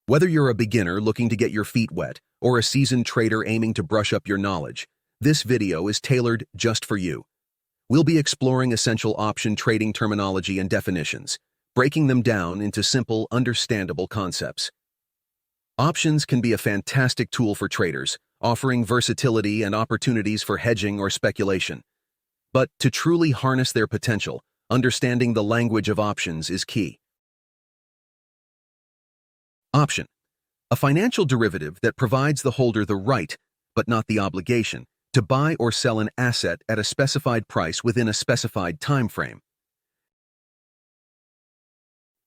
Whether you're a beginner looking to get your feet wet or a seasoned trader aiming to brush up your knowledge, this video is tailored just for you. We'll be exploring essential option trading terminology and definitions, breaking them down into simple, understandable concepts. Options can be a fantastic tool for traders, offering versatility and opportunities for hedging or speculation. But to truly harness their potential, understanding the language of options is key. Option: a financial derivative that provides the holder the right, but not the obligation, to buy or sell an asset at a specified price within a specified time frame.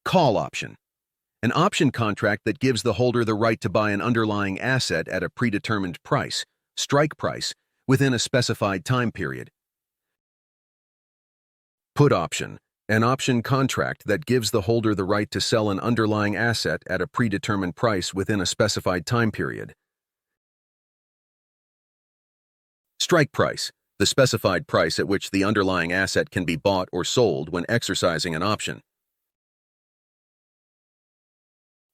Call option: an option contract that gives the holder the right to buy an underlying asset at a predetermined price, strike price, within a specified time period. Put option: an option contract that gives the holder the right to sell an underlying asset at a predetermined price within a specified time period. Strike price: the specified price at which the underlying asset can be bought or sold when exercising an option.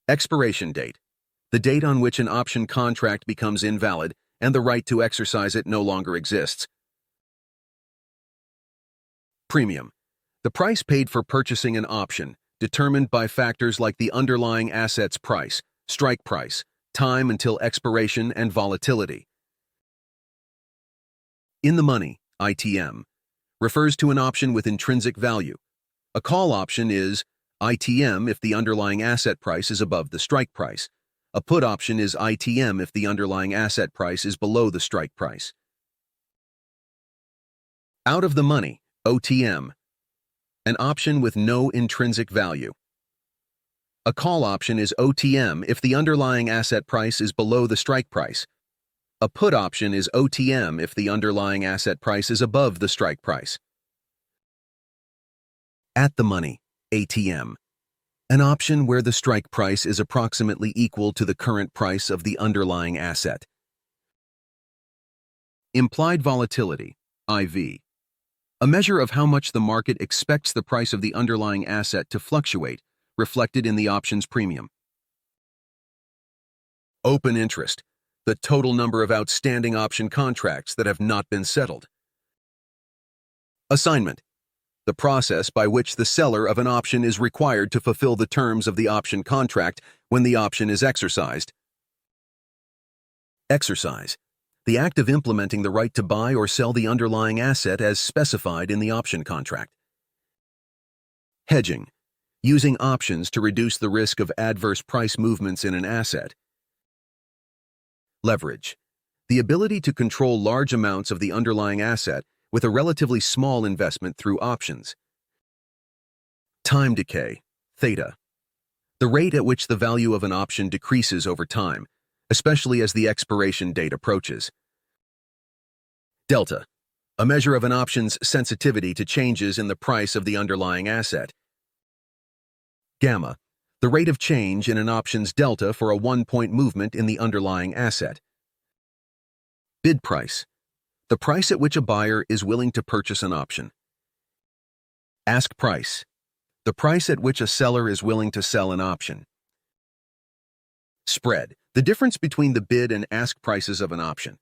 Expiration date: the date on which an option contract becomes invalid and the right to exercise it no longer exists. Premium: the price paid for purchasing an option, determined by factors like the underlying asset's price, strike price, time until expiration, and volatility. In the money, ITM, refers to an option with intrinsic value. A call option is ITM if the underlying asset price is above the strike price. A put option is ITM if the underlying asset price is below the strike price. Out of the money, OTM, an option with no intrinsic value. A call option is OTM if the underlying asset price is below the strike price. A put option is OTM if the underlying asset price is above the strike price. At the money, ATM, an option where the strike price is approximately equal to the current price of the underlying asset. Implied volatility, IV, a measure of how much the market expects the price of the underlying asset to fluctuate, reflected in the option's premium. Open interest: the total number of outstanding option contracts that have not been settled. Assignment: the process by which the seller of an option is required to fulfill the terms of the option contract when the option is exercised. Exercise: the act of implementing the right to buy or sell the underlying asset as specified in the option contract. Hedging: using options to reduce the risk of adverse price movements in an asset. Leverage: the ability to control large amounts of the underlying asset with a relatively small investment through options. Time decay, theta, the rate at which the value of an option decreases over time, especially as the expiration date approaches. Delta, a measure of an option's sensitivity to changes in the price of the underlying asset. Gamma, the rate of change in an option's delta for a 1-point movement in the underlying asset. Bid price, the price at which a buyer is willing to purchase an option. Ask price, the price at which a seller is willing to sell an option. Spread, the difference between the bid and ask prices of an option.